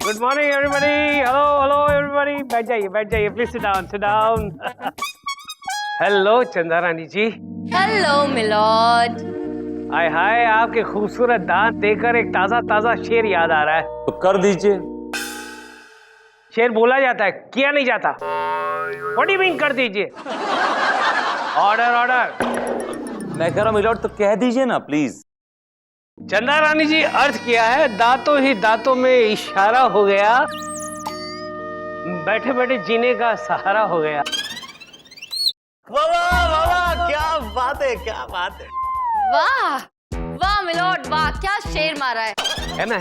Good morning everybody. Hello hello everybody, बैठ जाइए please, sit down. Hello चंदा रानी जी। Hello milord. हाय हाय, आपके खूबसूरत दांत देखकर एक ताजा ताजा शेर याद आ रहा है। तो कर दीजिए। शेर बोला जाता है, किया नहीं जाता। व्हाट डू यू मीन कर दीजिए? Order order. मैं कह रहा हूँ मिलॉर्ड, तो कह दीजिए ना प्लीज। चंदा रानी जी, अर्थ किया है, दांतों ही दांतों में इशारा हो गया, बैठे बैठे जीने का सहारा हो गया। वाह, क्या बात है, क्या बात है। वाह वाह मिलॉर्ड, वाह क्या शेर मारा है। है ना।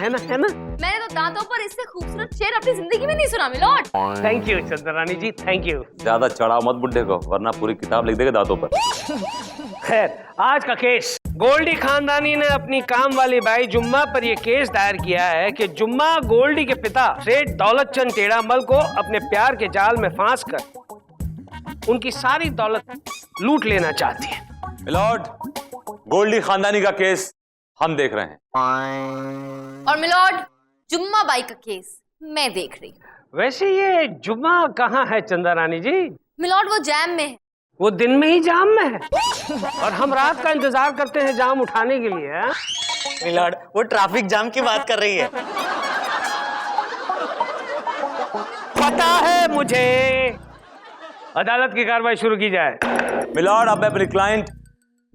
मैंने तो दांतों पर इससे खूबसूरत शेर अपनी जिंदगी में नहीं सुना मिलॉर्ड। थैंक यू चंदा रानी जी, थैंक यू। ज्यादा चढ़ाओ मत बुड्ढे को, वरना पूरी किताब लिख देगा दांतों पर। खैर, आज का केस, गोल्डी खानदानी ने अपनी काम वाली बाई जुम्मा पर यह केस दायर किया है कि जुम्मा गोल्डी के पिता सेठ दौलतचंद टेढ़ामल को अपने प्यार के जाल में फांस कर उनकी सारी दौलत लूट लेना चाहती है। मिलॉर्ड, गोल्डी खानदानी का केस हम देख रहे हैं। और मिलॉर्ड, जुम्मा बाई का केस मैं देख रही हूँ। वैसे ये जुम्मा कहाँ है चंदा रानी जी? मिलॉर्ड वो जैम में है। वो दिन में ही जाम में है और हम रात का इंतजार करते हैं जाम उठाने के लिए। है? मिलॉर्ड, वो ट्रैफिक जाम की बात कर रही है। पता है मुझे। अदालत की कार्रवाई शुरू की जाए। मिलॉर्ड, अब मैं अपनी क्लाइंट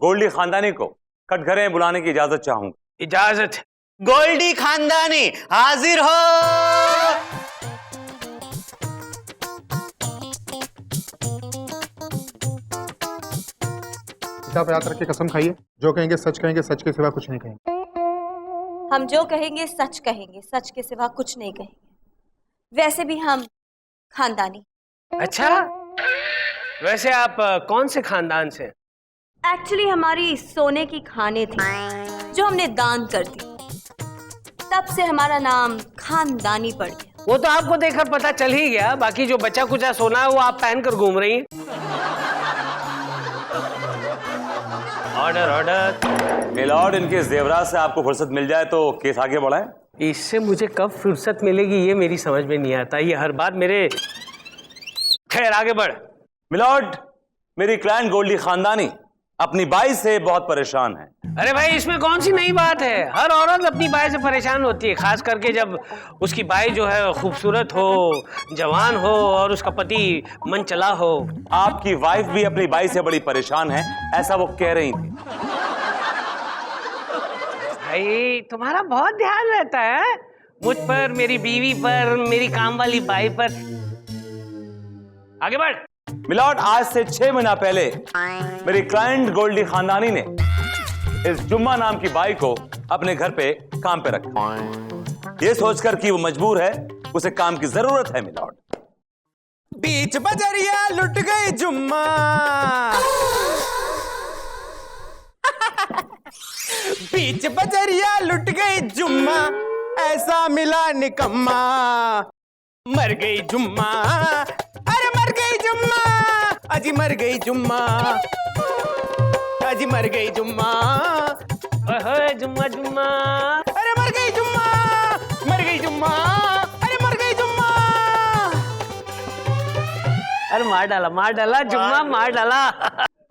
गोल्डी खानदानी को कटघरे में बुलाने की इजाजत चाहूंगा। इजाजत। गोल्डी खानदानी हाजिर हो। किताब याद रख के कसम खाइए, जो कहेंगे सच कहेंगे, सच के सिवा कुछ नहीं कहेंगे। हम जो कहेंगे सच कहेंगे, सच के सिवा कुछ नहीं कहेंगे। वैसे भी हम खानदानी। अच्छा, वैसे आप कौन से खानदान से? एक्चुअली हमारी सोने की खाने थी जो हमने दान कर दी, तब से हमारा नाम खानदानी पड़ गया। वो तो आपको देखकर पता चल ही गया, बाकी जो बचा कुचा सोना है वो आप पहन कर घूम रही हैं। Order order. मिलॉर्ड, इनके जेवरात से आपको फुर्सत मिल जाए तो केस आगे बढ़ाएं। इससे मुझे कब फुर्सत मिलेगी ये मेरी समझ में नहीं आता। ये हर बात मेरे। खैर आगे बढ़। मिलॉर्ड, मेरी क्लाइंट गोल्डी खानदानी अपनी बाई से बहुत परेशान है। अरे भाई, इसमें कौन सी नई बात है? हर औरत अपनी बाई से परेशान होती है, खास करके जब उसकी बाई जो है खूबसूरत हो, जवान हो और उसका पति मन चला हो। आपकी वाइफ भी अपनी बाई से बड़ी परेशान है, ऐसा वो कह रही थी। भाई, तुम्हारा बहुत ध्यान रहता है मुझ पर, मेरी बीवी पर, मेरी काम वाली बाई पर। आगे बढ़। मिलॉर्ड, आज से 6 महीना पहले मेरी क्लाइंट गोल्डी खानदानी ने इस जुम्मा नाम की बाई को अपने घर पे काम पे रखा, ये सोचकर कि वो मजबूर है, उसे काम की जरूरत है। मिलॉर्ड, बीच बजरिया लुट गई जुम्मा। बीच बजरिया लुट गई जुम्मा, ऐसा मिला निकम्मा। मर गई जुम्मा, अरे मर गई जुम्मा, अजी मर गई जुम्मा, अजी मर गई जुम्मा। ओए जुम्मा जुम्मा, अरे मर गई जुम्मा, मर गई जुम्मा, अरे मर गई जुम्मा। अरे मार डाला जुम्मा, मार डाला।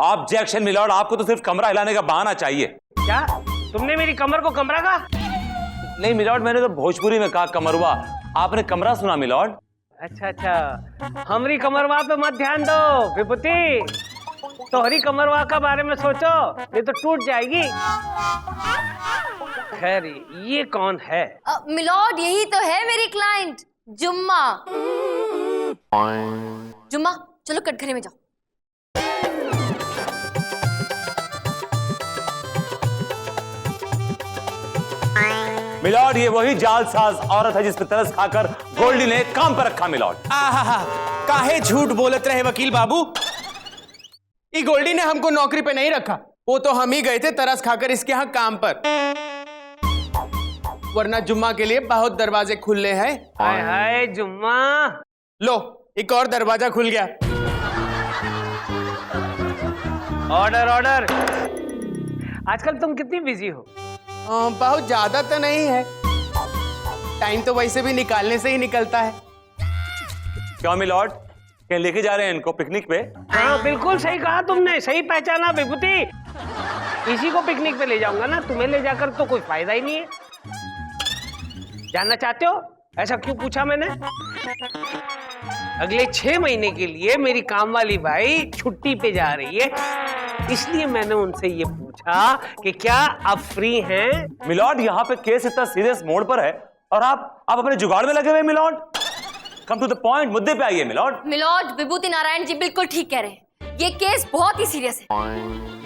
ऑब्जेक्शन मिलॉर्ड, आपको तो सिर्फ कमरा हिलाने का बहाना चाहिए। क्या तुमने मेरी कमर को कमरा कहा? नहीं मिलॉर्ड, मैंने तो भोजपुरी में कहा कमरवा, आपने कमरा सुना। मिलॉर्ड, अच्छा, हमारी कमरवा पे मत ध्यान दो विभूति, तोहरी कमरवा का बारे में सोचो, ये तो टूट जाएगी। खैर, ये कौन है? मिलॉर्ड, यही तो है मेरी क्लाइंट जुम्मा। जुम्मा, चलो कटघरे में जाओ। मिलॉर्ड, ये वही जालसाज औरत है जिस पे तरस खाकर गोल्डी ने काम पर रखा। मिलॉर्ड, आहा, काहे झूठ बोलत रहे वकील बाबू। ये गोल्डी ने हमको नौकरी पे नहीं रखा, वो तो हम ही गए थे तरस खाकर इसके यहाँ काम पर, वरना जुम्मा के लिए बहुत दरवाजे खुले हैं। हाय हाय जुम्मा। लो, एक और दरवाजा खुल गया। Order order. आजकल तुम कितनी बिजी हो? बहुत ज्यादा तो नहीं है। टाइम तो वैसे भी निकालने से ही निकलता है। क्यों मिलॉर्ड, कहीं लेके जा रहे हैं इनको पिकनिक पे? हाँ बिल्कुल सही कहा तुमने, सही पहचाना विभूति। इसी को पिकनिक पे ले जाऊंगा ना, तुम्हें ले जाकर तो कोई फायदा ही नहीं है। जानना चाहते हो ऐसा क्यों पूछा मैंने? अगले 6 महीने के लिए मेरी काम वाली बाई छुट्टी पे जा रही है, इसलिए मैंने उनसे ये पूछा कि क्या आप फ्री हैं? मिलॉर्ड, यहाँ पे केस इतना सीरियस मोड पर है और आप अपने जुगाड़ में लगे हुए milord. Come to the point, मुद्दे पे आइए मिलॉर्ड। मिलॉर्ड, विभूति नारायण जी बिल्कुल ठीक कह रहे हैं। ये केस बहुत ही सीरियस है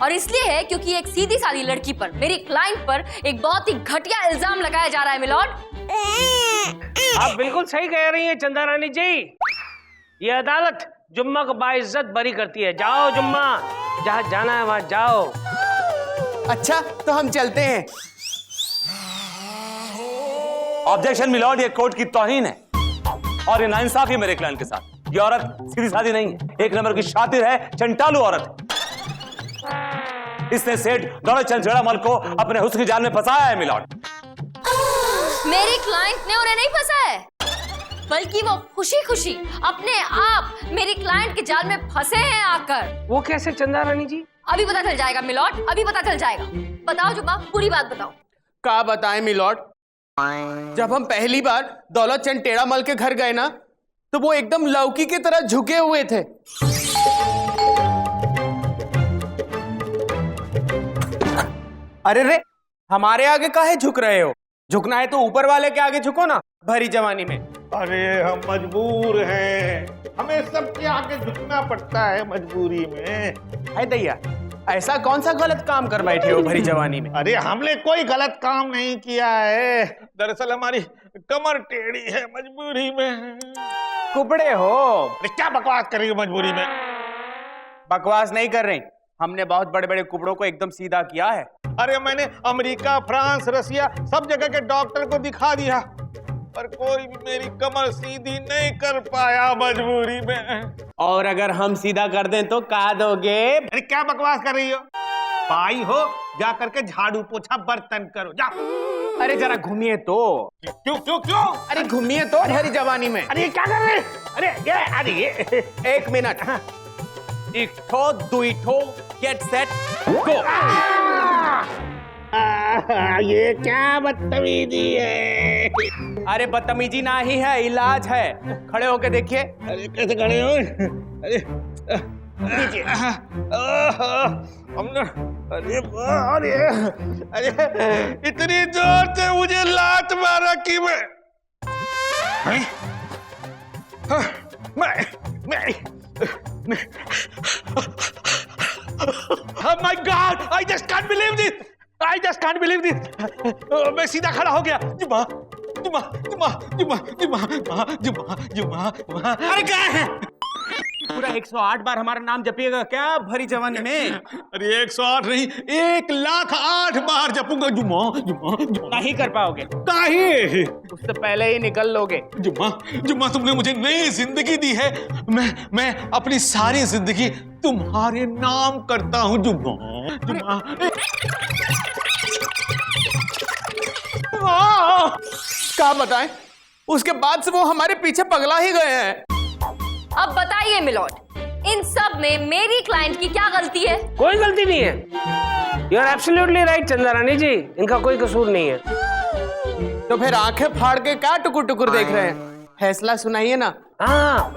और इसलिए है क्योंकि एक सीधी सादी लड़की पर, मेरी क्लाइंट पर एक बहुत ही घटिया इल्जाम लगाया जा रहा है मिलॉर्ड। आप बिल्कुल सही कह रही हैं चंदा रानी जी। ये अदालत जुम्मा को बाइज्जत बरी करती है। जाओ जुम्मा, जहाँ जाना है वहां जाओ। अच्छा तो हम चलते हैं। ऑब्जेक्शन मिलॉर्ड, ये कोर्ट की तौहीन है और ये नाइंसाफी मेरे क्लाइंट के साथ। ये औरत सीधी सादी नहीं है, एक नंबर की शातिर है, चंटालू औरत है। इसने सेठ दौलत चंद चेड़ामल को अपने हुस्न की जाल में फंसाया है मिलॉर्ड। मेरी क्लाइंट ने उन्हें नहीं फंसा है, बल्कि वो खुशी खुशी अपने आप मेरी क्लाइंट के जाल में फंसे हैं आकर। वो कैसे चंदा रानी जी? अभी पता चल जाएगा मिलॉर्ड, अभी पता चल जाएगा। बताओ जुम्मा, पूरी बात बताओ। क्या बताएं मिलॉर्ड, जब हम पहली बार दौलत चंद टेढ़ामल के घर गए ना, तो वो एकदम लौकी की तरह झुके हुए थे। अरे रे, हमारे आगे काहे झुक रहे हो? झुकना है तो ऊपर वाले के आगे झुको ना, भरी जवानी में। अरे हम मजबूर हैं, हमें सबके आगे झुकना पड़ता है मजबूरी में। है दैया, ऐसा कौन सा गलत काम कर बैठे हो भरी जवानी में? अरे हमने कोई गलत काम नहीं किया है, दरअसल हमारी कमर टेढ़ी है, मजबूरी में। कुबड़े हो? अरे क्या बकवास कर रही हो मजबूरी में? बकवास नहीं कर रहे, हमने बहुत बड़े बड़े कुबड़ों को एकदम सीधा किया है। अरे मैंने अमेरिका, फ्रांस, रसिया सब जगह के डॉक्टर को दिखा दिया, पर कोई भी मेरी कमर सीधी नहीं कर पाया मजबूरी में। और अगर हम सीधा कर दें तो क्या दोगे? अरे क्या बकवास कर रही हो? भाई हो, जा करके झाड़ू पोछा बर्तन करो, जा। अरे जरा घूमिए तो। क्यों क्यों क्यों? अरे घूमिए तो भरी जवानी में। अरे क्या कर रहे? अरे ये 1 मिनट। एक ठो, दुई ठो, गेट सेट गो। ये क्या बदतमीजी है? अरे बदतमीजी ना ही है, इलाज है। खड़े होके देखिए। अरे कैसे खड़े हो? अरे नीचे। अरे अरे इतनी जोर से मुझे लात मारा कि मैं Oh my God! I just can't believe this! I just can't believe this! मैं सीधा खड़ा हो गया। जुम्मा, जुम्मा, जुम्मा, जुम्मा, जुम्मा, जुम्मा, जुम्मा, जुम्मा। अरे क्या है? पूरा 108 बार हमारा नाम जपिएगा क्या भरी जवानी में? अरे 108 नहीं, 1,08 बार जपूंगा। जुम्मा, जुम्मा, जुम्मा। नहीं कर पाओगे। काहे? उससे पहले ही निकल लोगे। जुम्मा, जुम्मा, तुमने मुझे नई जिंदगी दी है। मैं अपनी सारी जिंदगी तुम्हारे नाम करता हूँ। जुम्मा, जुम्मा। क्या बताएं? उसके बाद से वो हमारे पीछे पगला ही गए हैं। अब बताइए मिलॉर्ड, इन सब में मेरी क्लाइंट की क्या गलती है? कोई गलती नहीं है। यू आर एब्सोल्युटली राइट चंदा रानी जी, इनका कोई कसूर नहीं है। तो फिर आंखें फाड़ के क्या टुकुर टुकुर देख रहे हैं? फैसला सुनाइए ना। हाँ,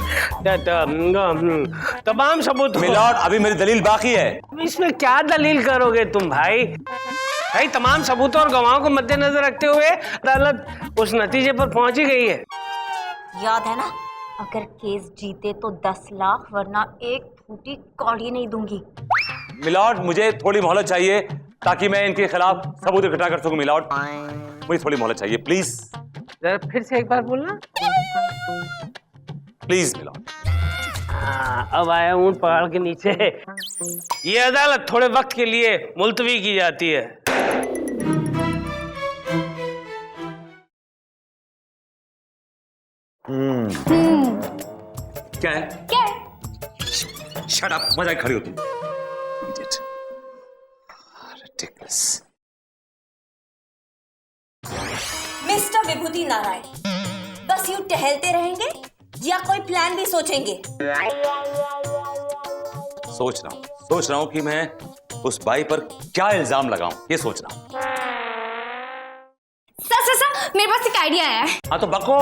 तमाम सबूत। मिलॉर्ड, अभी मेरी दलील बाकी है। इसमें क्या दलील करोगे तुम भाई? भाई तमाम सबूतों और गवाहों को मद्देनजर रखते हुए अदालत उस नतीजे पर पहुंच ही गई है। याद है ना, अगर केस जीते तो 10 लाख, वरना एक फूटी कौड़ी नहीं दूंगी। मिलॉर्ड, मुझे थोड़ी मोहलत चाहिए ताकि मैं इनके खिलाफ सबूत इकट्ठा कर सकूं। मिलॉर्ड, मुझे थोड़ी मोहलत चाहिए प्लीज। जरा फिर से एक बार बोलना। Please milord. अब आया ऊंट पहाड़ के नीचे। ये अदालत थोड़े वक्त के लिए मुलतवी की जाती है। क्या है? क्या? शट अप, मजाक खड़ी हो तुम। Ridiculous. मिस्टर विभूति विभूति नारायण बस यूं टहलते रहेंगे या कोई प्लान भी सोचेंगे? सोच रहा हूँ कि मैं उस बाई पर क्या इल्जाम लगाऊं, ये सोच रहा हूँ। सर मेरे पास एक आइडिया आया है। हाँ तो बको।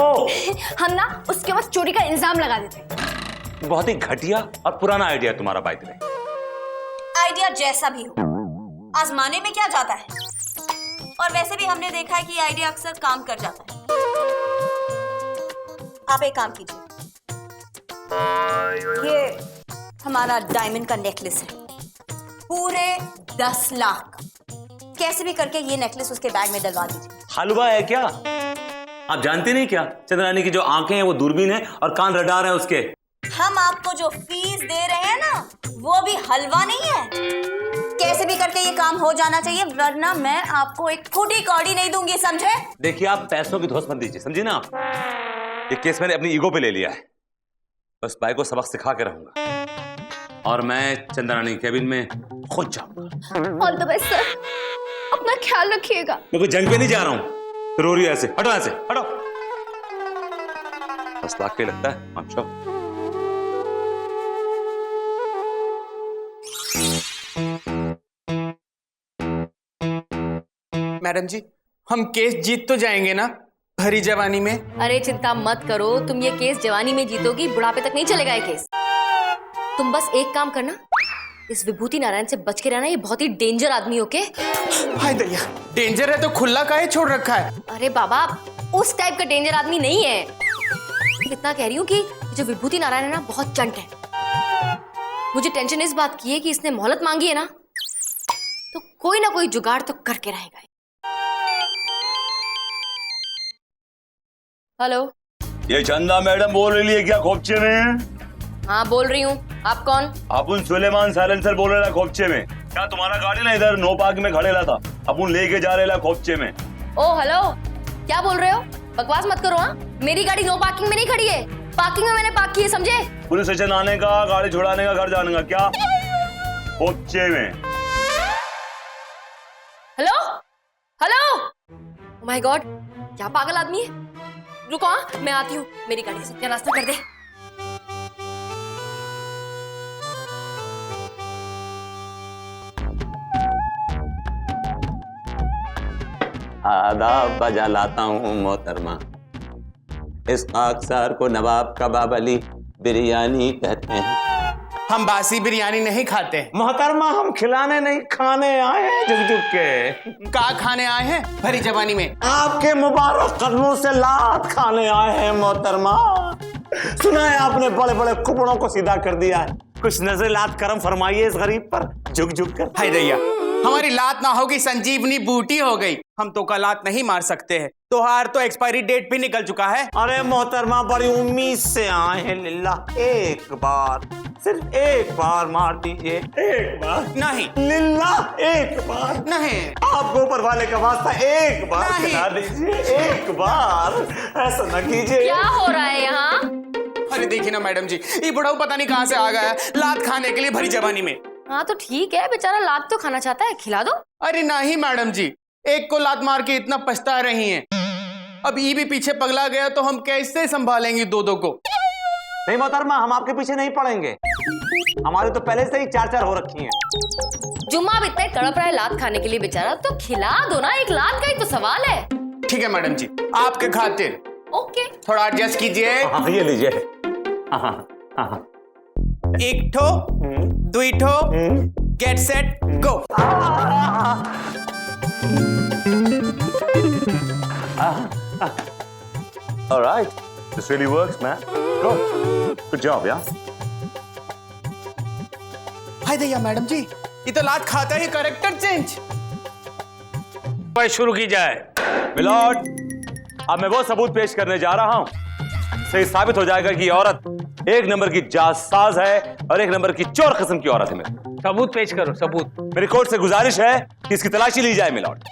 हम ना उसके पास चोरी का इल्जाम लगा देते हैं। बहुत ही घटिया और पुराना आइडिया है तुम्हारा बाई में। आइडिया जैसा भी हो, आजमाने में क्या जाता है? और वैसे भी हमने देखा है कि आइडिया अक्सर काम कर जाता है। आप एक काम कीजिए, ये हमारा डायमंड का नेकलेस है, पूरे 10 लाख। कैसे भी करके ये नेकलेस उसके बैग में डलवा दीजिए। हलवा है क्या? आप जानते नहीं क्या, चंद्रानी की जो आंखें हैं वो दूरबीन है और कान रडार है उसके। हम आपको जो फीस दे रहे हैं ना, वो भी हलवा नहीं है। कैसे भी करके ये काम हो जाना चाहिए, वरना मैं आपको एक फूटी कौड़ी नहीं दूंगी, समझे? देखिए आप पैसों की धौंस मत दीजिए, समझे ना आप? ये केस मैंने अपनी ईगो पे ले लिया है। बस भाई को सबक सिखा के रहूंगा और मैं चंद्रानी केबिन में खुद जाऊंगा। ऑल द बेस्ट सर, अपना ख्याल रखिएगा। मैं कोई जंग पे नहीं जा रहा हूं। रो रही है ऐसे, हटो ऐसे, हटो। 10 लाख के लगता है आप श्योर? मैडम जी, हम केस जीत तो जाएंगे ना भरी जवानी में? अरे चिंता मत करो, तुम ये केस जवानी में जीतोगी, बुढ़ापे तक नहीं चलेगा ये केस। तुम बस एक काम करना, इस विभूति नारायण से बच के रहना, ये बहुत ही डेंजर आदमी। ओके? हाय दैया, डेंजर है तो खुला काहे छोड़ रखा है? अरे बाबा, उस टाइप का डेंजर आदमी नहीं है। इतना कह रही हूँ कि जो विभूति नारायण है ना, बहुत चंट है। मुझे टेंशन इस बात की है कि इसने मोहलत मांगी है ना, तो कोई ना कोई जुगाड़ तो करके रहेगा। हेलो, ये चंदा मैडम बोल रही है क्या खोपचे में? हाँ बोल रही हूँ, आप कौन? अपुन सुलेमान साइलेंसर बोल रहा खोपचे में। क्या तुम्हारा गाड़ी ना इधर नो पार्क में खड़ेला था, अपुन लेके जा रहे खोपचे में। ओ हेलो, क्या बोल रहे हो? बकवास मत करो। हाँ, मेरी गाड़ी नो पार्किंग में नहीं खड़ी है, पार्किंग में मैंने पार्क की है, समझे? पुलिस स्टेशन आने का, गाड़ी छुड़ाने का, घर जाने का, क्या खोपचे में? हेलो हेलो, माय गॉड, क्या पागल आदमी है। रुको, हाँ मैं आती हूँ, मेरी गाड़ी से क्या रास्ता कर दे। आदाब बजा लाता हूँ मोहतरमा। इस खाकसार को नवाब कबाब अली बिरयानी कहते हैं। हम बासी बिरयानी नहीं खाते। मोहतरमा हम खिलाने नहीं खाने आए हैं झुक झुक के। का खाने आए हैं भरी जवानी में? आपके मुबारक कदमों से लात खाने आए हैं मोहतरमा। सुना है आपने बड़े बड़े कुबड़ों को सीधा कर दिया है, कुछ नजर लात करम फरमाइए इस गरीब पर झुक झुक कर। हाय दैया, हमारी लात ना होगी संजीवनी बूटी हो गई। हम तो का लात नहीं मार सकते हैं, तोहार तो एक्सपायरी डेट भी निकल चुका है। अरे मोहतरमा बड़ी उम्मीद से आए हैं लिल्ला, एक बार, सिर्फ एक बार मार दीजिए, एक बार। नहीं लिल्ला एक बार नहीं, आपको ऊपर वाले का वास्ता एक बार नहीं। खिला दीजिए, एक बार, ऐसा न कीजिए। क्या हो रहा है यहाँ? अरे देखिए ना मैडम जी, ये बुढ़ाऊ पता नहीं कहाँ से आ गया है लात खाने के लिए भरी जवानी में। हाँ तो ठीक है, बेचारा लात तो खाना चाहता है, खिला दो। अरे नहीं मैडम जी, एक को लात मार के इतना पछता रही हैं, अब ये भी पीछे पगला गया तो हम कैसे संभालेंगे दो दो को? नहीं मोहतरमा, हम आपके पीछे नहीं पड़ेंगे, हमारे तो पहले से ही 4-4 हो रखी हैं। जुम्मा भी इतना तड़प रहा है लात खाने के लिए बेचारा, तो खिला दो ना, एक लात का ही तो सवाल है। ठीक है मैडम जी, आपके खातिर ओके, थोड़ा एडजस्ट कीजिए। हाँ ये लीजिए। हाँ हाँ, एक ठो दुई ठो, get set go. All right, this really works, man. Good job, yeah. हाय दैया मैडम जी, ये तो लात खाता ही कैरेक्टर चेंज। भाई शुरू की जाए। मिलॉर्ड, अब मैं वो सबूत पेश करने जा रहा हूं, सही साबित हो जाएगा कि ये औरत एक नंबर की जासूस है और एक नंबर की चोर किस्म की औरत है। मेरे सबूत पेश करो, सबूत। मेरी कोर्ट से गुजारिश है कि इसकी तलाशी ली जाए। मिलॉर्ड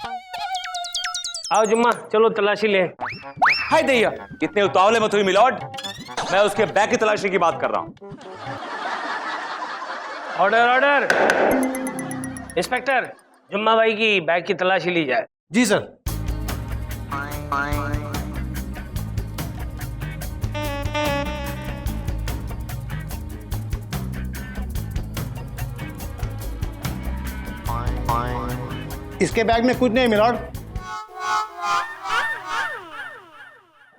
आओ जुम्मा, चलो तलाशी ले। हाय दैया, कितने उतावले मत हुई मिलॉर्ड, मैं उसके बैग की तलाशी की बात कर रहा हूं। Order order. इंस्पेक्टर, जुम्मा भाई की बैग की तलाशी ली जाए। जी सर। इसके बैग में कुछ नहीं मिलॉर्ड।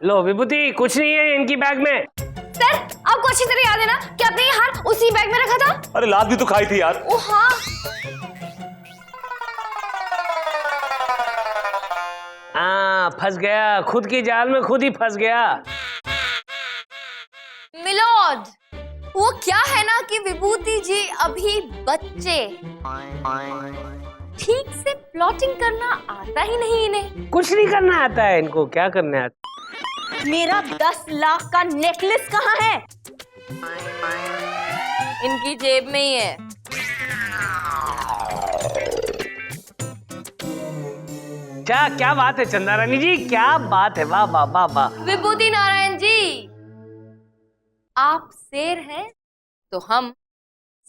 लो विभूति, कुछ नहीं है इनकी बैग में। सर आपको अच्छी तरह याद है ना कि आपने ये हार उसी बैग में रखा था? अरे लात भी तो खाई थी यार। ओ हाँ। फंस गया, खुद की जाल में खुद ही फंस गया। मिलोड, वो क्या है ना कि विभूति जी अभी बच्चे, ठीक से प्लॉटिंग करना आता ही नहीं इन्हें। कुछ नहीं करना आता है इनको, क्या करना आता है? मेरा 10 लाख का नेकलेस कहाँ है? इनकी जेब में ही है। क्या बात है चंदा रानी जी, क्या बात है, वाह वाह वाह वाह। विभूति नारायण जी, आप शेर हैं तो हम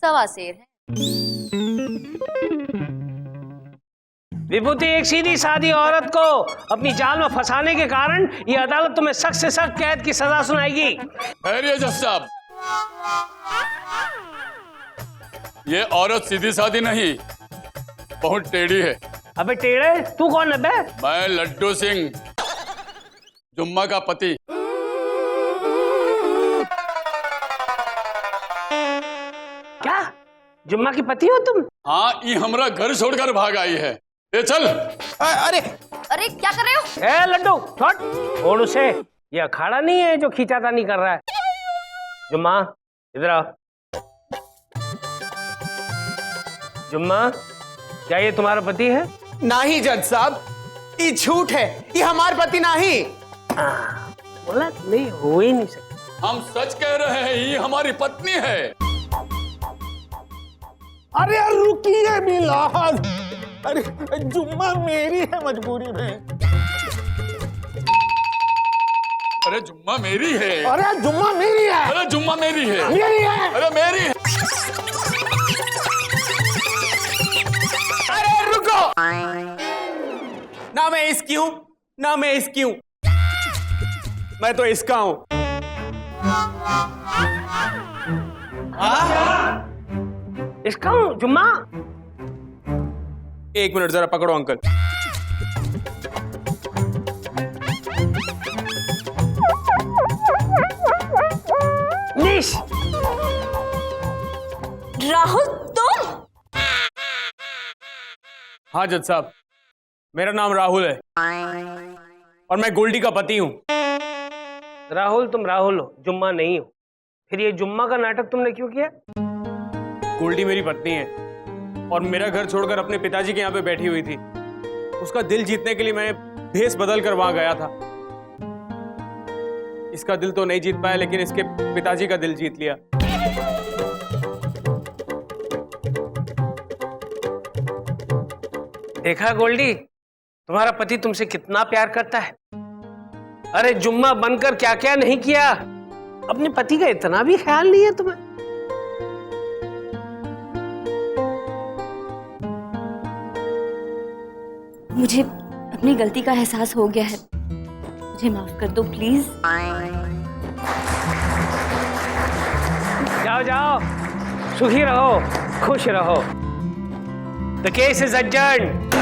सवा शेर हैं। विभूति, एक सीधी सादी औरत को अपनी जाल में फंसाने के कारण ये अदालत तुम्हें सख्त से सख्त कैद की सजा सुनाएगी। ठहरिए जज साहब, ये औरत सीधी सादी नहीं, बहुत टेढ़ी है। अबे टेढ़े, तू कौन है बे? मैं लड्डू सिंह, जुम्मा का पति। क्या जुम्मा की पति हो तुम? हाँ, ये हमारा घर छोड़कर भाग आई है। ए चल। अरे अरे क्या कर रहे हो? ए लड्डू, छोड़ उसे, ये अखाड़ा नहीं है जो खींचातानी कर रहा है। जुम्मा इधर आओ। जुम्मा, क्या ये तुम्हारा पति है? नहीं जज साहब, ये झूठ है, ये हमारे पति नहीं। बोला नहीं, हो ही नहीं सकता। हम सच कह रहे हैं, ये हमारी पत्नी है। अरे रुकिए मिलाद, अरे जुम्मा मेरी है मजबूरी में। अरे जुम्मा मेरी है। अरे जुम्मा मेरी है। अरे जुम्मा मेरी है। मेरी है। अरे मेरी है। अरे रुको, ना मैं इसकी हूं ना मैं इसकी हूं, मैं तो इसका हूं। इसका हूँ जुम्मा? एक मिनट जरा पकड़ो अंकल। निश, राहुल तुम? हाँ जज साहब, मेरा नाम राहुल है और मैं गोल्डी का पति हूं। राहुल तुम राहुल हो, जुम्मा नहीं हो। फिर ये जुम्मा का नाटक तुमने क्यों किया? गोल्डी मेरी पत्नी है और मेरा घर छोड़कर अपने पिताजी के यहाँ पे बैठी हुई थी। उसका दिल जीतने के लिए मैं भेष बदल कर वहां गया था। इसका दिल तो नहीं जीत पाया, लेकिन इसके पिताजी का दिल जीत लिया। देखा गोल्डी, तुम्हारा पति तुमसे कितना प्यार करता है। अरे जुम्मा बनकर क्या क्या नहीं किया, अपने पति का इतना भी ख्याल नहीं है तुम्हें। मुझे अपनी गलती का एहसास हो गया है, मुझे माफ कर दो प्लीज। जाओ जाओ, सुखी रहो, खुश रहो। The case is adjourned.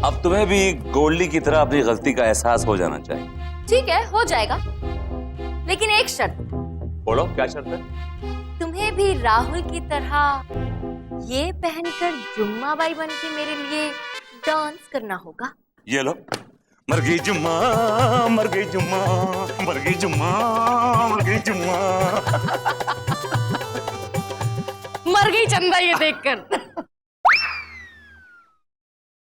अब तुम्हें भी गोल्डी की तरह अपनी गलती का एहसास हो जाना चाहिए। ठीक है, हो जाएगा, लेकिन एक शर्त। बोलो, क्या शर्त है? तुम्हें भी राहुल की तरह ये पहनकर जुम्मा बाई बन के मेरे लिए डांस करना होगा। ये लो, मर गई जुम्मा, मर गई जुम्मा, मर गई जुम्मा, मर गई जुम्मा। मर गई चंदा ये देखकर।